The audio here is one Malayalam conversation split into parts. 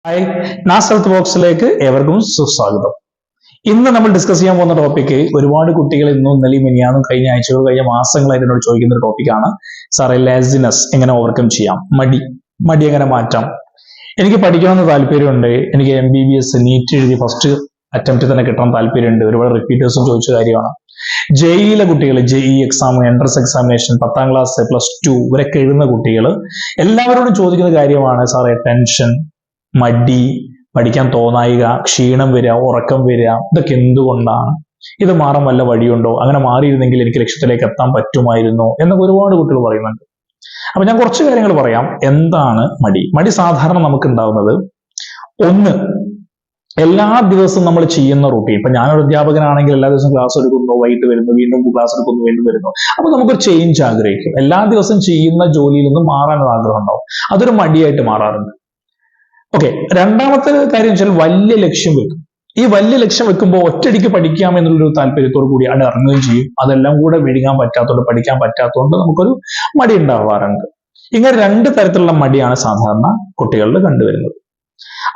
ഹായ്, നാസ് ഹെൽത്ത് ബോക്സിലേക്ക് ഏവർക്കും സുസ്വാഗതം. ഇന്ന് നമ്മൾ ഡിസ്കസ് ചെയ്യാൻ പോകുന്ന ടോപ്പിക്ക് ഒരുപാട് കുട്ടികൾ ഇന്നും ഇന്നലെയും മിനിയാന്നും കഴിഞ്ഞ ആഴ്ചകൾ കഴിഞ്ഞ മാസങ്ങളായിട്ട് എന്നോട് ചോദിക്കുന്ന ഒരു ടോപ്പിക്കാണ്. സാറേ, ലാസിനെസ് എങ്ങനെ ഓവർകം ചെയ്യാം? മടി എങ്ങനെ മാറ്റാം? എനിക്ക് പഠിക്കണമെന്ന് താല്പര്യമുണ്ട്. എനിക്ക് MBBS നീറ്റ് എഴുതി ഫസ്റ്റ് അറ്റംപ്റ്റ് തന്നെ കിട്ടാൻ താല്പര്യമുണ്ട്. ഒരുപാട് റിപ്പീറ്റേഴ്സും ചോദിച്ച കാര്യമാണ്. ജെഇയിലെ കുട്ടികൾ, JEE exam, entrance examination, 10ാം class, +2 ഇവരൊക്കെ എഴുതുന്ന കുട്ടികൾ എല്ലാവരോടും ചോദിക്കുന്ന കാര്യമാണ്, സാറേ ടെൻഷൻ, മടി, പഠിക്കാൻ തോന്നായിക, ക്ഷീണം വരിക, ഉറക്കം വരിക, ഇതൊക്കെ എന്തുകൊണ്ടാണ്? ഇത് മാറാൻ വല്ല വഴിയുണ്ടോ? അങ്ങനെ മാറിയിരുന്നെങ്കിൽ എനിക്ക് ലക്ഷ്യത്തിലേക്ക് എത്താൻ പറ്റുമായിരുന്നു എന്നൊക്കെ ഒരുപാട് കുട്ടികൾ പറയുന്നുണ്ട്. അപ്പൊ ഞാൻ കുറച്ച് കാര്യങ്ങൾ പറയാം. എന്താണ് മടി? സാധാരണ നമുക്ക് ഉണ്ടാവുന്നത്, ഒന്ന്, എല്ലാ ദിവസവും നമ്മൾ ചെയ്യുന്ന റൂട്ടീൻ. ഇപ്പൊ ഞാനൊരു അധ്യാപകനാണെങ്കിൽ എല്ലാ ദിവസവും ക്ലാസ് എടുക്കുന്നു, വൈകിട്ട് വരുന്നു, വീണ്ടും ക്ലാസ് എടുക്കുന്നു, വീണ്ടും വരുന്നു. അപ്പൊ നമുക്കൊരു ചേഞ്ച് ആഗ്രഹിക്കും. എല്ലാ ദിവസവും ചെയ്യുന്ന ജോലിയിൽ നിന്ന് മാറാനൊരു ആഗ്രഹം ഉണ്ടാവും. അതൊരു മടിയായിട്ട് മാറാറുണ്ട്. ഓക്കെ, രണ്ടാമത്തെ കാര്യം വെച്ചാൽ വലിയ ലക്ഷ്യം വെക്കും. ഈ വലിയ ലക്ഷ്യം വെക്കുമ്പോൾ ഒറ്റയടിക്ക് പഠിക്കാം എന്നുള്ളൊരു താല്പര്യത്തോടു കൂടി അത് ഇറങ്ങുകയും ചെയ്യും. അതെല്ലാം കൂടെ വിഴുങ്ങാൻ പറ്റാത്തതുകൊണ്ട്, പഠിക്കാൻ പറ്റാത്തതുകൊണ്ട് നമുക്കൊരു മടി ഉണ്ടാവാറുണ്ട്. ഇങ്ങനെ രണ്ട് തരത്തിലുള്ള മടിയാണ് സാധാരണ കുട്ടികളിൽ കണ്ടുവരുന്നത്.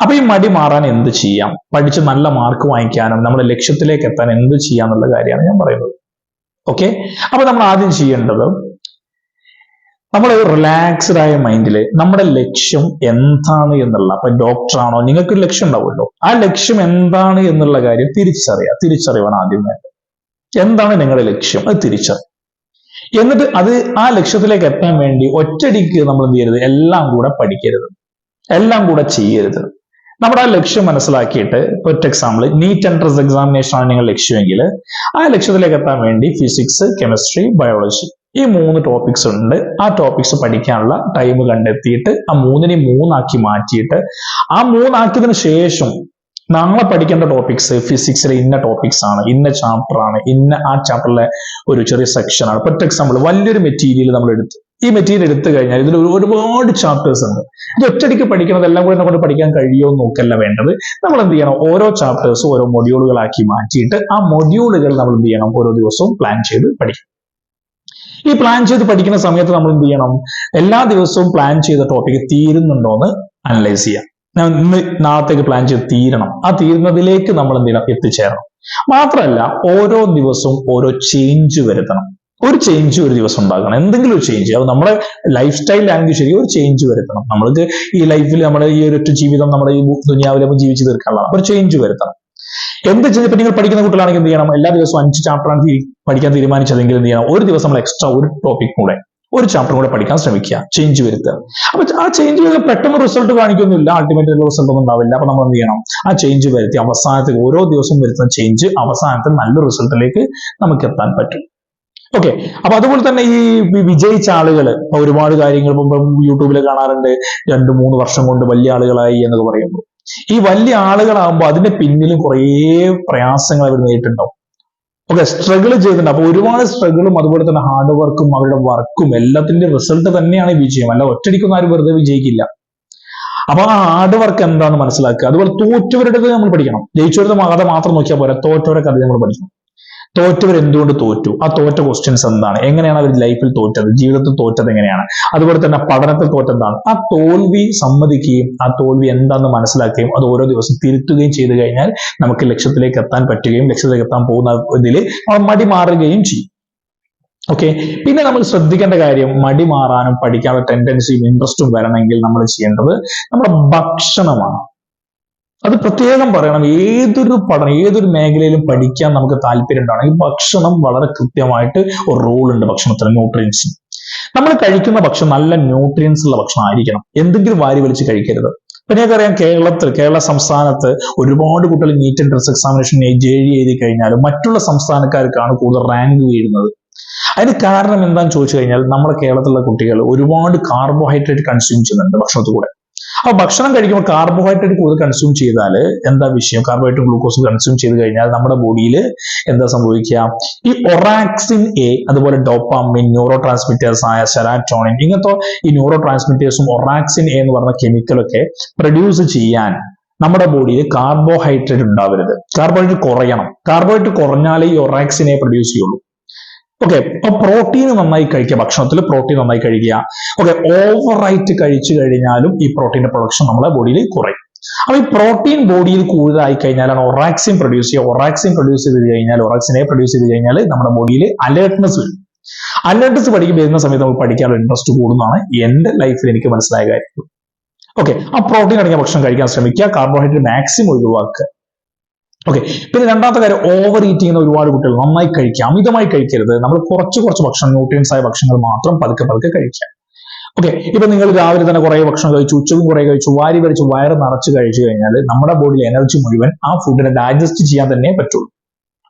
അപ്പൊ ഈ മടി മാറാൻ എന്ത് ചെയ്യാം? പഠിച്ച് നല്ല മാർക്ക് വാങ്ങിക്കാനും നമ്മുടെ ലക്ഷ്യത്തിലേക്ക് എത്താൻ എന്ത് ചെയ്യാന്നുള്ള കാര്യമാണ് ഞാൻ പറയുന്നത്. ഓക്കെ, അപ്പൊ നമ്മൾ ആദ്യം ചെയ്യേണ്ടത്, നമ്മൾ റിലാക്സ്ഡ് ആയ മൈൻഡിൽ നമ്മുടെ ലക്ഷ്യം എന്താണ് എന്നുള്ള, അപ്പൊ ഡോക്ടറാണോ, നിങ്ങൾക്കൊരു ലക്ഷ്യം ഉണ്ടാവുമല്ലോ, ആ ലക്ഷ്യം എന്താണ് എന്നുള്ള കാര്യം തിരിച്ചറിവാണ് ആദ്യം വേണ്ടത്. എന്താണ് നിങ്ങളുടെ ലക്ഷ്യം? അത് തിരിച്ചറിയും. എന്നിട്ട് ആ ലക്ഷ്യത്തിലേക്ക് എത്താൻ വേണ്ടി ഒറ്റയടിക്ക് നമ്മൾ എന്ത് ചെയ്യരുത്? എല്ലാം കൂടെ പഠിക്കരുത്, എല്ലാം കൂടെ ചെയ്യരുത്. നമ്മുടെ ആ ലക്ഷ്യം മനസ്സിലാക്കിയിട്ട്, ഒറ്റ എക്സാമ്പിൾ, നീറ്റ് എൻട്രൻസ് എക്സാമിനേഷൻ ആണ് നിങ്ങൾ ലക്ഷ്യമെങ്കിൽ ആ ലക്ഷ്യത്തിലേക്ക് എത്താൻ വേണ്ടി ഫിസിക്സ്, കെമിസ്ട്രി, ബയോളജി ഈ 3 ടോപ്പിക്സ് ഉണ്ട്. ആ ടോപ്പിക്സ് പഠിക്കാനുള്ള ടൈം കണ്ടെത്തിയിട്ട് ആ 3നെ 3 മാറ്റിയിട്ട്, ആ 3 ശേഷം നാളെ പഠിക്കേണ്ട ടോപ്പിക്സ് ഫിസിക്സിലെ ഇന്ന ടോപ്പിക്സ് ആണ്, ഇന്ന ചാപ്റ്റർ ആണ്, ആ ചാപ്റ്ററിലെ ഒരു ചെറിയ സെക്ഷൻ ആണ്. ഒറ്റ എക്സാമ്പിൾ, വലിയൊരു മെറ്റീരിയൽ നമ്മൾ എടുത്തു. ഈ മെറ്റീരിയൽ എടുത്തു കഴിഞ്ഞാൽ ഇതിൽ ഒരുപാട് ചാപ്റ്റേഴ്സ് ഉണ്ട്. ഇത് ഒറ്റയടിക്ക് പഠിക്കുന്നത് എല്ലാം കൂടെ നമുക്ക് പഠിക്കാൻ കഴിയുമോ നോക്കല്ല വേണ്ടത്. നമ്മൾ എന്ത് ചെയ്യണം? ഓരോ ചാപ്റ്റേഴ്സും ഓരോ മൊഡ്യൂളുകളാക്കി മാറ്റിയിട്ട് ആ മൊഡ്യൂളുകൾ നമ്മൾ എന്ത് ചെയ്യണം? ഓരോ ദിവസവും പ്ലാൻ ചെയ്ത് പഠിക്കണം. ഈ പ്ലാൻ ചെയ്ത് പഠിക്കുന്ന സമയത്ത് നമ്മൾ എന്ത് ചെയ്യണം? എല്ലാ ദിവസവും പ്ലാൻ ചെയ്ത ടോപ്പിക് തീരുന്നുണ്ടോ എന്ന് അനലൈസ് ചെയ്യാം. ഇന്ന് നാളത്തേക്ക് പ്ലാൻ ചെയ്ത് തീരണം. ആ തീരുന്നതിലേക്ക് നമ്മൾ എന്ത് ചെയ്യണം? എത്തിച്ചേരണം. മാത്രമല്ല, ഓരോ ദിവസവും ഓരോ ചേഞ്ച് വരുത്തണം. ഒരു ചേഞ്ച് ഒരു ദിവസം ഉണ്ടാകണം. എന്തെങ്കിലും ഒരു ചേഞ്ച്, അത് നമ്മുടെ ലൈഫ് സ്റ്റൈലിലാണെങ്കിൽ ശരി, ഒരു ചേഞ്ച് വരുത്തണം. നമ്മൾക്ക് ഈ ലൈഫിൽ നമ്മുടെ ഈ ഒരൊറ്റ ജീവിതം നമ്മുടെ ഈ ദുനിയാവിൽ ജീവിച്ചു തീർക്കാനുള്ള ഒരു ചേഞ്ച് വരുത്തണം. എന്ത് ചെയ്ത്, ഇപ്പൊ നിങ്ങൾ പഠിക്കുന്ന കുട്ടികളാണെങ്കിൽ എന്ത് ചെയ്യണം? എല്ലാ ദിവസവും 5 ചാപ്റ്ററാണ് പഠിക്കാൻ തീരുമാനിച്ചതെങ്കിൽ എന്ത് ചെയ്യണം? ഒരു ദിവസം നമ്മൾ എക്സ്ട്രാ ഒരു ടോപ്പിക് കൂടെ, ഒരു ചാപ്റ്റർ കൂടെ പഠിക്കാൻ ശ്രമിക്കുക, ചേഞ്ച് വരുത്തുക. അപ്പൊ ആ ചേഞ്ച് പെട്ടെന്ന് റിസൾട്ട് കാണിക്കൊന്നുമില്ല, അൾട്ടിമേറ്റ് റിസൾട്ട് ഒന്നും ഉണ്ടാവില്ല. അപ്പൊ നമ്മൾ എന്ത് ചെയ്യണം? ആ ചേഞ്ച് വരുത്തി അവസാനത്തിൽ ഓരോ ദിവസവും വരുത്തുന്ന ചേഞ്ച് അവസാനത്തിൽ നല്ല റിസൾട്ടിലേക്ക് നമുക്ക് എത്താൻ പറ്റും. ഓക്കെ, അപ്പൊ അതുപോലെ തന്നെ ഈ വിജയിച്ച ആളുകൾ ഒരുപാട് കാര്യങ്ങൾ ഇപ്പം യൂട്യൂബിൽ കാണാറുണ്ട്. 2-3 വർഷം കൊണ്ട് വലിയ ആളുകളായി എന്നൊക്കെ പറയുമ്പോൾ, ഈ വലിയ ആളുകളാകുമ്പോൾ അതിന്റെ പിന്നിലും കുറേ പ്രയാസങ്ങൾ അവർ നേരിട്ടുണ്ടാവും. ഓക്കെ, സ്ട്രഗിൾ ചെയ്തിട്ടുണ്ട്. അപ്പൊ ഒരുപാട് സ്ട്രഗിളും അതുപോലെ തന്നെ ഹാർഡ് വർക്കും അവരുടെ വർക്കും എല്ലാത്തിന്റെ റിസൾട്ട് തന്നെയാണ് വിജയം. അല്ല, ഒറ്റയടിക്കൊന്നും ആരും വെറുതെ വിജയിക്കില്ല. അപ്പൊ ആ ഹാർഡ് വർക്ക് എന്താണെന്ന് മനസ്സിലാക്കുക. അതുപോലെ തോറ്റവരുടെ നമ്മൾ പഠിക്കണം. ജയിച്ചവരുടെ കഥ മാത്രം നോക്കിയാൽ പോരാ, തോറ്റവരുടെ കഥ നമ്മൾ പഠിക്കണം. തോറ്റവർ എന്തുകൊണ്ട് തോറ്റു? ആ തോറ്റ ക്വസ്റ്റ്യൻസ് എന്താണ്? എങ്ങനെയാണ് അവർ ലൈഫിൽ തോറ്റത്? ജീവിതത്തിൽ തോറ്റത് എങ്ങനെയാണ്? അതുപോലെ തന്നെ പഠനത്തിൽ തോറ്റെന്താണ്? ആ തോൽവി സമ്മതിക്കുകയും ആ തോൽവി എന്താണെന്ന് മനസ്സിലാക്കുകയും അത് ഓരോ ദിവസം തിരുത്തുകയും ചെയ്തു കഴിഞ്ഞാൽ നമുക്ക് ലക്ഷ്യത്തിലേക്ക് എത്താൻ പറ്റുകയും ലക്ഷ്യത്തിലേക്ക് എത്താൻ പോകുന്ന ഇതിൽ മടി മാറുകയും ചെയ്യും. ഓക്കെ, പിന്നെ നമ്മൾ ശ്രദ്ധിക്കേണ്ട കാര്യം, മടി മാറാനും പഠിക്കാനുള്ള ടെൻഡൻസിയും ഇൻട്രസ്റ്റും വരണമെങ്കിൽ നമ്മൾ ചെയ്യേണ്ടത് നമ്മുടെ ഭക്ഷണമാണ്. അത് പ്രത്യേകം പറയണം. ഏതൊരു മേഖലയിലും പഠിക്കാൻ നമുക്ക് താല്പര്യം ഉണ്ടാവണമെങ്കിൽ ഭക്ഷണം വളരെ കൃത്യമായിട്ട് ഒരു റോൾ ഉണ്ട് ഭക്ഷണത്തിന്, ന്യൂട്രിയൻസിന്. നമ്മൾ കഴിക്കുന്ന ഭക്ഷണം നല്ല ന്യൂട്രിയൻസ് ഉള്ള ഭക്ഷണം ആയിരിക്കണം. എന്തെങ്കിലും വാരി വലിച്ച് കഴിക്കരുത്. ഇപ്പൊ നിങ്ങൾക്കറിയാം, കേരള സംസ്ഥാനത്ത് ഒരുപാട് കുട്ടികൾ നീറ്റ് എൻട്രൻസ് എക്സാമിനേഷൻ JEE എഴുതി കഴിഞ്ഞാലും മറ്റുള്ള സംസ്ഥാനക്കാർക്കാണ് കൂടുതൽ റാങ്ക് വീഴുന്നത്. അതിന് കാരണം എന്താണെന്ന് ചോദിച്ചു കഴിഞ്ഞാൽ, നമ്മുടെ കേരളത്തിലുള്ള കുട്ടികൾ ഒരുപാട് കാർബോഹൈഡ്രേറ്റ് കൺസ്യൂം ചെയ്യുന്നുണ്ട് ഭക്ഷണത്തിൽ കൂടെ. അപ്പൊ ഭക്ഷണം കഴിക്കുമ്പോൾ കാർബോഹൈഡ്രേറ്റ് കൂടുതൽ കൺസ്യൂം ചെയ്താൽ എന്താ വിഷയം? കാർബോഹൈഡ്രേറ്റ്, ഗ്ലൂക്കോസ് കൺസ്യൂം ചെയ്ത് കഴിഞ്ഞാൽ നമ്മുടെ ബോഡിയിൽ എന്താ സംഭവിക്കുക? ഈ ഒറാക്സിൻ A, അതുപോലെ ഡോപ്പാമിൻ, ന്യൂറോ ട്രാൻസ്മിറ്റേഴ്സ് ആയ സെറാറ്റോണിൻ, ഇങ്ങനത്തെ ഈ ന്യൂറോ ട്രാൻസ്മിറ്റേഴ്സും ഒറാക്സിൻ A എന്ന് പറഞ്ഞ കെമിക്കലൊക്കെ പ്രൊഡ്യൂസ് ചെയ്യാൻ നമ്മുടെ ബോഡിയിൽ കാർബോഹൈഡ്രേറ്റ് ഉണ്ടാവരുത്. കാർബോഹൈഡ്രേറ്റ് കുറയണം. കാർബോഹൈഡ്രേറ്റ് കുറഞ്ഞാലേ ഈ ഒറാക്സിൻ A പ്രൊഡ്യൂസ് ചെയ്യുള്ളൂ. ഓക്കെ, അപ്പൊ പ്രോട്ടീൻ നന്നായി കഴിക്കുക, ഭക്ഷണത്തിൽ പ്രോട്ടീൻ നന്നായി കഴിക്കുക. ഓക്കെ, ഓവറായിട്ട് കഴിച്ചു കഴിഞ്ഞാലും ഈ പ്രോട്ടീന്റെ പ്രൊഡക്ഷൻ നമ്മുടെ ബോഡിയിൽ കുറയും. അപ്പൊ ഈ പ്രോട്ടീൻ ബോഡിയിൽ കൂടുതലായി കഴിഞ്ഞാലാണ് ഒറാക്സിൻ പ്രൊഡ്യൂസ് ചെയ്യുക. ഒറാക്സിൻ പ്രൊഡ്യൂസ് ചെയ്ത് കഴിഞ്ഞാൽ, ഒറാക്സിനെ പ്രൊഡ്യൂസ് ചെയ്ത് കഴിഞ്ഞാൽ നമ്മുടെ ബോഡിയിൽ അലേർട്ട്നെസ് വരും. അലേർട്ട്നെസ് വരുന്ന സമയത്ത് നമുക്ക് പഠിക്കാനുള്ള ഇൻട്രസ്റ്റ് കൂടുന്നതാണ് എന്റെ ലൈഫിൽ എനിക്ക് മനസ്സിലായ കാര്യം. ഓക്കെ, ആ പ്രോട്ടീൻ അടങ്ങിയ ഭക്ഷണം കഴിക്കാൻ ശ്രമിക്കുക, കാർബോഹൈഡ്രേറ്റ് മാക്സിമം ഒഴിവാക്കുക. ഓക്കെ, പിന്നെ രണ്ടാമത്തെ കാര്യം, ഓവർ ഈറ്റ് ചെയ്യുന്ന ഒരുപാട് കുട്ടികൾ നന്നായി കഴിക്കുക, അമിതമായി കഴിക്കരുത്. നമ്മൾ കുറച്ച് ഭക്ഷണം, ന്യൂട്രിയൻസ് ആയ ഭക്ഷണങ്ങൾ മാത്രം പതുക്കെ കഴിക്കുക. ഓക്കെ, ഇപ്പൊ നിങ്ങൾ രാവിലെ തന്നെ കുറെ ഭക്ഷണം കഴിച്ചു, ഉച്ചക്കും കുറെ കഴിച്ചു, വാരി വലിച്ച് വയറ് നിറച്ച് കഴിച്ചു കഴിഞ്ഞാൽ നമ്മുടെ ബോഡിയിൽ എനർജി മുഴുവൻ ആ ഫുഡിനെ ഡൈജസ്റ്റ് ചെയ്യാൻ തന്നെ പറ്റുള്ളൂ.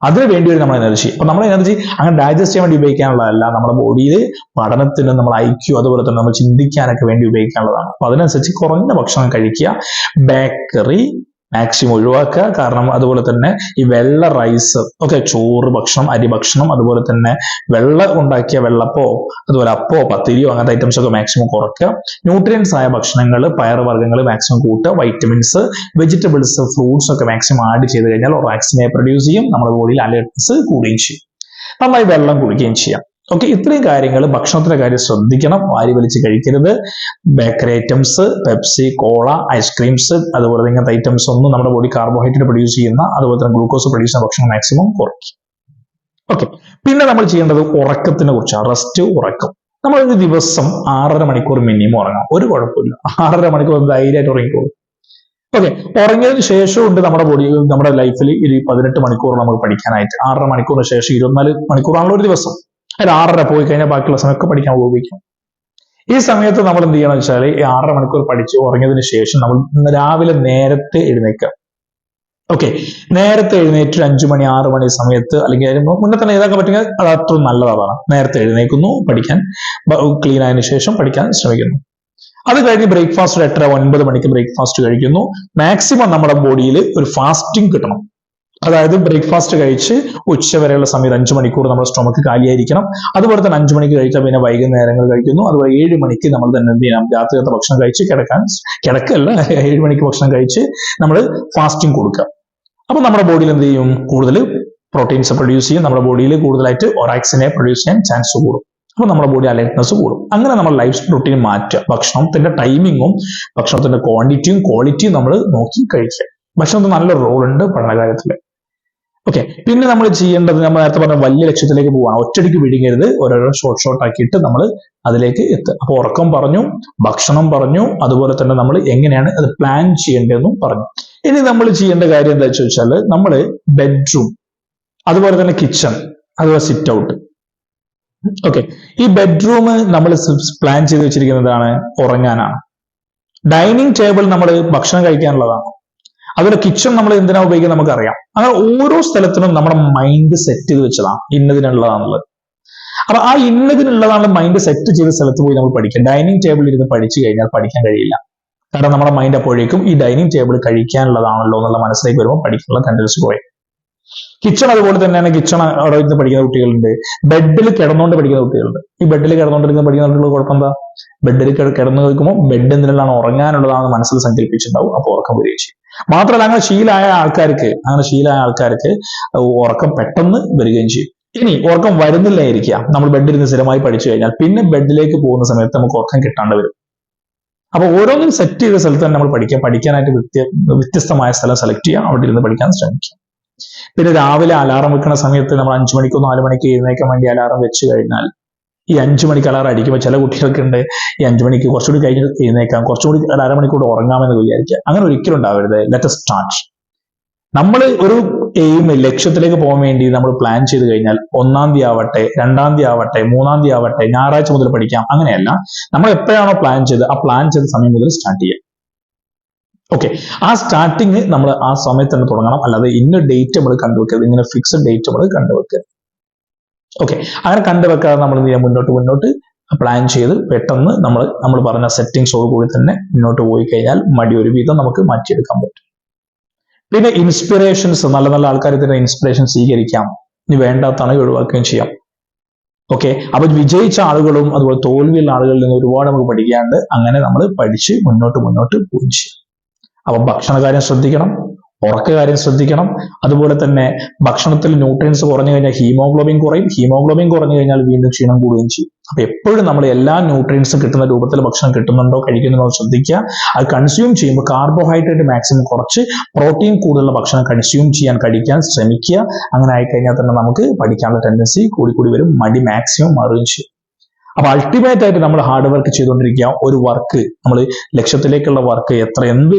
അതിന് വേണ്ടി വരും നമ്മുടെ എനർജി. അപ്പൊ നമ്മുടെ എനർജി അങ്ങനെ ഡൈജസ്റ്റ് ചെയ്യാൻ വേണ്ടി ഉപയോഗിക്കാനുള്ളതല്ല, നമ്മുടെ ബോഡിയിൽ പഠനത്തിന്, നമ്മൾ ഐക്യു, അതുപോലെ തന്നെ നമ്മൾ ചിന്തിക്കാനൊക്കെ വേണ്ടി ഉപയോഗിക്കാനുള്ളതാണ്. അപ്പൊ അതിനനുസരിച്ച് കുറഞ്ഞ ഭക്ഷണം കഴിക്കുക, ബേക്കറി മാക്സിമം ഒഴിവാക്കുക. കാരണം അതുപോലെ തന്നെ ഈ വെള്ള റൈസ്, ഓക്കെ, ചോറ് ഭക്ഷണം, അരി ഭക്ഷണം, അതുപോലെ തന്നെ ഉണ്ടാക്കിയ വെള്ളപ്പോ, അതുപോലെ അപ്പോ, പത്തിരിയോ അങ്ങനത്തെ ഐറ്റംസ് ഒക്കെ മാക്സിമം കുറയ്ക്കുക. ന്യൂട്രിയൻസ് ആയ ഭക്ഷണങ്ങൾ, പയറുവർഗ്ഗങ്ങൾ മാക്സിമം കൂട്ടുക. വൈറ്റമിൻസ്, വെജിറ്റബിൾസ്, ഫ്രൂട്ട്സ് ഒക്കെ മാക്സിമം ആഡ് ചെയ്ത് കഴിഞ്ഞാൽ ഒറാക്സിനെ പ്രൊഡ്യൂസ് ചെയ്യും, നമ്മുടെ ബോഡിയിൽ അലേർട്ട്നെസ് കൂടുകയും ചെയ്യും. നന്നായി വെള്ളം കുടിക്കുകയും ചെയ്യാം. ഓക്കെ, ഇത്രയും കാര്യങ്ങൾ, ഭക്ഷണത്തിന്റെ കാര്യം ശ്രദ്ധിക്കണം. വാരി വലിച്ച് കഴിക്കരുത്. ബേക്കറി ഐറ്റംസ്, പെപ്സി, കോള, ഐസ്ക്രീംസ്, അതുപോലെ ഇങ്ങനത്തെ ഐറ്റംസ് ഒന്നും നമ്മുടെ ബോഡി കാർബോഹൈഡ്രേറ്റ് പ്രൊഡ്യൂസ് ചെയ്യുന്ന, അതുപോലെ തന്നെ ഗ്ലൂക്കോസ് പ്രൊഡ്യൂസ് ചെയ്യുന്ന ഭക്ഷണം മാക്സിമം കുറയ്ക്കും. ഓക്കെ, പിന്നെ നമ്മൾ ചെയ്യേണ്ടത് ഉറക്കത്തിനെ കുറിച്ചാണ്. റെസ്റ്റ്, ഉറക്കം. നമ്മൾ ഒരു ദിവസം 6.5 മണിക്കൂർ മിനിമം ഉറങ്ങാം, ഒരു കുഴപ്പമില്ല. 6.5 മണിക്കൂർ ധൈര്യമായിട്ട് ഉറങ്ങിക്കോളും. ഓക്കെ, ഉറങ്ങിയതിനു ശേഷമുണ്ട് നമ്മുടെ ബോഡി, നമ്മുടെ ലൈഫിൽ ഒരു 18 മണിക്കൂർ നമുക്ക് പഠിക്കാനായിട്ട്. 6.5 മണിക്കൂറിന് ശേഷം 24 മണിക്കൂറാണല്ലോ ഒരു ദിവസം. അതിൽ 6.5 പോയി കഴിഞ്ഞാൽ ബാക്കിയുള്ള സമയമൊക്കെ പഠിക്കാൻ ഉപയോഗിക്കാം. ഈ സമയത്ത് നമ്മൾ എന്ത് ചെയ്യണം വെച്ചാൽ, ഈ 6.5 മണിക്കൂർ പഠിച്ച് ഉറങ്ങിയതിന് ശേഷം നമ്മൾ രാവിലെ നേരത്തെ എഴുന്നേൽക്കുക. ഓക്കെ, നേരത്തെ എഴുന്നേറ്റ് 5 മണി 6 മണി സമയത്ത്, അല്ലെങ്കിൽ അതിന് മുന്നേ തന്നെ എഴുതാൻ പറ്റുമെങ്കിൽ അത് അത്ര നല്ലതാണ്. നേരത്തെ എഴുന്നേൽക്കുന്നു, പഠിക്കാൻ ക്ലീൻ ആയതിനു ശേഷം പഠിക്കാൻ ശ്രമിക്കുന്നു. അത് കഴിഞ്ഞ് ബ്രേക്ക്ഫാസ്റ്റ് 8-9 മണിക്ക് ബ്രേക്ക്ഫാസ്റ്റ് കഴിക്കുന്നു. മാക്സിമം നമ്മുടെ ബോഡിയിൽ ഒരു ഫാസ്റ്റിംഗ് കിട്ടണം. അതായത് ബ്രേക്ക്ഫാസ്റ്റ് കഴിച്ച് ഉച്ച വരെയുള്ള സമയത്ത് 5 മണിക്കൂർ നമ്മുടെ സ്റ്റൊമക്ക് കാലിയായിരിക്കണം. അതുപോലെ തന്നെ 5 മണിക്ക് കഴിച്ചാൽ പിന്നെ വൈകുന്നേരങ്ങൾ കഴിക്കുന്നു. അതുപോലെ 7 മണിക്ക് നമ്മൾ തന്നെ എന്ത് ചെയ്യണം, രാത്രിയത്തെ ഭക്ഷണം കഴിച്ച് കിടക്കല്ല 7 മണിക്ക് ഭക്ഷണം കഴിച്ച് നമ്മൾ ഫാസ്റ്റിംഗ് കൊടുക്കുക. അപ്പൊ നമ്മുടെ ബോഡിയിൽ എന്ത് ചെയ്യും, കൂടുതൽ പ്രോട്ടീൻസ് പ്രൊഡ്യൂസ് ചെയ്യും. നമ്മുടെ ബോഡിയിൽ കൂടുതലായിട്ട് ഒറാക്സിനെ പ്രൊഡ്യൂസ് ചെയ്യാൻ ചാൻസ് കൂടും. അപ്പൊ നമ്മുടെ ബോഡി അലേർട്ട്നെസ് കൂടും. അങ്ങനെ നമ്മൾ ലൈഫ് റൂട്ടീൻ മാറ്റുക. ഭക്ഷണത്തിന്റെ ടൈമിങ്ങും ഭക്ഷണത്തിന്റെ ക്വാണ്ടിറ്റിയും ക്വാളിറ്റിയും നമ്മൾ നോക്കി കഴിക്കുക. ഭക്ഷണത്തിന് നല്ല റോൾ ഉണ്ട് പഠനകാര്യത്തിൽ. ഓക്കെ, പിന്നെ നമ്മൾ ചെയ്യേണ്ടത്, നമ്മൾ നേരത്തെ പറഞ്ഞ വലിയ ലക്ഷ്യത്തിലേക്ക് പോവാണ്. ഒറ്റയടിക്ക് വിഴുങ്ങരുത്, ഓരോരോ ഷോർട്ട് ആക്കിയിട്ട് നമ്മൾ അതിലേക്ക് എത്തുക. അപ്പൊ ഉറക്കം പറഞ്ഞു, ഭക്ഷണം പറഞ്ഞു, അതുപോലെ തന്നെ നമ്മൾ എങ്ങനെയാണ് അത് പ്ലാൻ ചെയ്യേണ്ടതെന്നും പറഞ്ഞു. ഇനി നമ്മൾ ചെയ്യേണ്ട കാര്യം എന്താ ചോദിച്ചാൽ, നമ്മൾ ബെഡ്റൂം, അതുപോലെ തന്നെ കിച്ചൺ, അതുപോലെ സിറ്റ് ഔട്ട്. ഓക്കെ, ഈ ബെഡ്റൂം നമ്മൾ പ്ലാൻ ചെയ്ത് വെച്ചിരിക്കുന്നതാണ് ഉറങ്ങാനാണ്. ഡൈനിങ് ടേബിൾ നമ്മൾ ഭക്ഷണം കഴിക്കാനുള്ളതാണ്. അതുപോലെ കിച്ചൺ നമ്മൾ എന്തിനാ ഉപയോഗിക്കുന്നത് നമുക്കറിയാം. അങ്ങനെ ഓരോ സ്ഥലത്തിനും നമ്മുടെ മൈൻഡ് സെറ്റ് ചെയ്ത് വെച്ചതാണ്, ഇന്നതിനുള്ളതാണുള്ളത്. അപ്പൊ ആ ഇന്നതിനുള്ളതാണ് മൈൻഡ് സെറ്റ് ചെയ്ത സ്ഥലത്ത് പോയി നമ്മൾ പഠിക്കുക. ഡൈനിങ് ടേബിളിൽ ഇരുന്ന് പഠിച്ചു കഴിഞ്ഞാൽ പഠിക്കാൻ കഴിയില്ല. കാരണം നമ്മുടെ മൈൻഡ് അപ്പോഴേക്കും ഈ ഡൈനിങ് ടേബിൾ കഴിക്കാനുള്ളതാണല്ലോ എന്നുള്ള മനസ്സിലേക്ക് വരുമ്പോൾ പഠിക്കാനുള്ള ടെൻഡൻസി കുറയും. കിച്ചൺ അതുപോലെ തന്നെയാണ്. കിച്ചൺ അവിടെ ഇരുന്ന് പഠിക്കുന്ന കുട്ടികളുണ്ട്, ബെഡിൽ കിടന്നുകൊണ്ട് പഠിക്കുന്ന കുട്ടികളുണ്ട്. ഈ ബെഡിൽ കിടന്നുകൊണ്ടിരുന്ന് പഠിക്കുന്ന കുട്ടികൾ കുഴപ്പം എന്താ, ബെഡിൽ കിടന്നു നോക്കുമ്പോൾ ബെഡ് എന്തിനാണ് ഉറങ്ങാനുള്ളതാണെന്ന് മനസ്സിൽ സങ്കല്പിച്ചിട്ടുണ്ടാവും. അപ്പോൾ ഉറക്കം വരികയും ചെയ്യും. മാത്രമല്ല അങ്ങനെ ശീലമായ ആൾക്കാർക്ക് ഉറക്കം പെട്ടെന്ന് വരികയും ചെയ്യും. ഇനി ഉറക്കം വരുന്നില്ലായിരിക്കാം, നമ്മൾ ബെഡിൽ സ്ഥിരമായി പഠിച്ചു കഴിഞ്ഞാൽ പിന്നെ ബെഡിലേക്ക് പോകുന്ന സമയത്ത് നമുക്ക് ഉറക്കം കിട്ടാണ്ട് വരും. അപ്പൊ ഓരോന്നും സെറ്റ് ചെയ്ത സ്ഥലത്ത് തന്നെ നമ്മൾ പഠിക്കാനായിട്ട് വ്യത്യസ്തമായ സ്ഥലം സെലക്ട് ചെയ്യുക, അവിടെ ഇരുന്ന് പഠിക്കാൻ ശ്രമിക്കുക. പിന്നെ രാവിലെ അലാറം വെക്കുന്ന സമയത്ത് നമ്മൾ 5 മണിക്കോ 4 മണിക്ക് എഴുന്നേക്കാൻ വേണ്ടി അലാറം വെച്ച് കഴിഞ്ഞാൽ, ഈ 5 മണിക്ക് അലാറം അടിക്കുമ്പോൾ ചില കുട്ടികൾക്കുണ്ട് ഈ 5 മണിക്ക് കുറച്ചുകൂടി കഴിഞ്ഞ് എഴുന്നേക്കാം, കുറച്ചുകൂടി 1/2 മണിക്കൂർ ഉറങ്ങാമെന്ന് വിചാരിക്കുക. അങ്ങനെ ഒരിക്കലും ഉണ്ടാവരുത്. Let us start. നമ്മൾ ഒരു ലക്ഷ്യത്തിലേക്ക് പോകാൻ വേണ്ടി നമ്മൾ പ്ലാൻ ചെയ്ത് കഴിഞ്ഞാൽ 1-ാം തീയതി ആവട്ടെ, 2-ാം തീയതി ആവട്ടെ, 3-ാം തീയതി ആവട്ടെ, ഞായറാഴ്ച മുതൽ പഠിക്കാം, അങ്ങനെയല്ല. നമ്മൾ എപ്പോഴാണോ പ്ലാൻ ചെയ്ത് ആ പ്ലാൻ ചെയ്ത സമയം മുതൽ സ്റ്റാർട്ട് ചെയ്യാം. ഓക്കെ, ആ സ്റ്റാർട്ടിങ് നമ്മൾ ആ സമയത്ത് തന്നെ തുടങ്ങണം. അല്ലാതെ ഇന്ന ഡേറ്റ് നമ്മൾ കണ്ടുവെക്കരുത്, ഇങ്ങനെ ഫിക്സഡ് ഡേറ്റ് നമ്മൾ കണ്ടുവെക്കരുത്. ഓക്കെ, അങ്ങനെ കണ്ടുവെക്കാതെ നമ്മൾ മുന്നോട്ട് പ്ലാൻ ചെയ്ത് പെട്ടെന്ന് നമ്മൾ പറഞ്ഞ സെറ്റിങ്സോട് കൂടി തന്നെ മുന്നോട്ട് പോയി കഴിഞ്ഞാൽ മടി ഒരു വിധം നമുക്ക് മാറ്റിയെടുക്കാൻ പറ്റും. പിന്നെ ഇൻസ്പിറേഷൻസ്, നല്ല നല്ല ആൾക്കാർ തന്നെ ഇൻസ്പിറേഷൻ സ്വീകരിക്കാം, ഇനി വേണ്ടാത്താണെങ്കിൽ ഒഴിവാക്കുകയും ചെയ്യാം. ഓക്കെ, അപ്പൊ വിജയിച്ച ആളുകളും അതുപോലെ തോൽവിയുള്ള ആളുകളിൽ നിന്ന് ഒരുപാട് നമുക്ക് പഠിക്കാണ്ട്, അങ്ങനെ നമ്മൾ പഠിച്ച് മുന്നോട്ട് പോവുകയും ചെയ്യാം. അപ്പൊ ഭക്ഷണ കാര്യം ശ്രദ്ധിക്കണം, ഉറക്ക കാര്യം ശ്രദ്ധിക്കണം. അതുപോലെ തന്നെ ഭക്ഷണത്തിൽ ന്യൂട്രിയൻസ് കുറഞ്ഞു കഴിഞ്ഞാൽ ഹീമോഗ്ലോബിൻ കുറയും. ഹീമോഗ്ലോബിൻ കുറഞ്ഞു കഴിഞ്ഞാൽ വീണ്ടും ക്ഷീണം കൂടുകയും ചെയ്യും. അപ്പൊ എപ്പോഴും നമ്മൾ എല്ലാ ന്യൂട്രിയൻസും കിട്ടുന്ന രൂപത്തിൽ ഭക്ഷണം കിട്ടുന്നുണ്ടോ കഴിക്കുന്നുണ്ടോ ശ്രദ്ധിക്കുക. അത് കൺസ്യൂം ചെയ്യുമ്പോൾ കാർബോഹൈഡ്രേറ്റ് മാക്സിമം കുറച്ച് പ്രോട്ടീൻ കൂടുതലുള്ള ഭക്ഷണം കഴിക്കാൻ ശ്രമിക്കുക. അങ്ങനെ ആയിക്കഴിഞ്ഞാൽ തന്നെ നമുക്ക് പഠിക്കാനുള്ള ടെൻഡൻസി കൂടി വരും, മടി മാക്സിമം മാറുകയും ചെയ്യും. അപ്പൊ അൾട്ടിമേറ്റ് ആയിട്ട് നമ്മൾ ഹാർഡ് വർക്ക് ചെയ്തുകൊണ്ടിരിക്കുക. ഒരു വർക്ക് നമ്മൾ ലക്ഷ്യത്തിലേക്കുള്ള വർക്ക് എന്ത്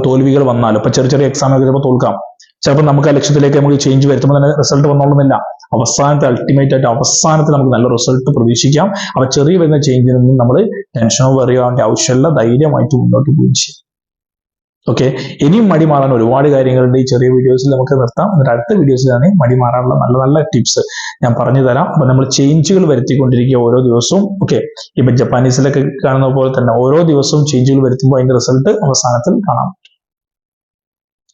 തോൽവികൾ വന്നാലും, ഇപ്പൊ ചെറിയ എക്സാം ഒക്കെ ചിലപ്പോൾ തോൽക്കാം, ചിലപ്പോൾ നമുക്ക് ആ ലക്ഷ്യത്തിലേക്ക് നമുക്ക് ചേഞ്ച് വരുത്തുമ്പോൾ തന്നെ റിസൾട്ട് വന്നോളുന്നില്ല. അവസാനത്തിൽ നമുക്ക് നല്ല റിസൾട്ട് പ്രതീക്ഷിക്കാം. അപ്പൊ ചെറിയ വരുന്ന ചേഞ്ചിനൊന്നും നമ്മൾ ടെൻഷനോ വെറിയോ ആവേണ്ട ആവശ്യമില്ല, ധൈര്യമായിട്ട് മുന്നോട്ട് പോവുകയും ചെയ്യും. ഓക്കെ, ഇനിയും മടി മാറാൻ ഒരുപാട് കാര്യങ്ങളുണ്ട്. ഈ ചെറിയ വീഡിയോസിൽ നമുക്ക് നിർത്താം. എന്നിട്ട് അടുത്ത വീഡിയോസിലാണ് മടി മാറാനുള്ള നല്ല നല്ല ടിപ്സ് ഞാൻ പറഞ്ഞു തരാം. അപ്പൊ നമ്മൾ ചേഞ്ചുകൾ വരുത്തിക്കൊണ്ടിരിക്കുക ഓരോ ദിവസവും. ഓക്കെ, ഇപ്പൊ ജപ്പാനീസിലൊക്കെ കാണുന്ന പോലെ തന്നെ ഓരോ ദിവസവും ചേഞ്ചുകൾ വരുത്തുമ്പോൾ അതിന്റെ റിസൾട്ട് അവസാനത്തിൽ കാണാം.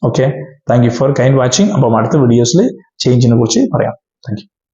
Okay, thank you for kind watching. അപ്പം അടുത്ത വീഡിയോസിൽ ചേഞ്ചിനെ കുറിച്ച് പറയാം. Thank you.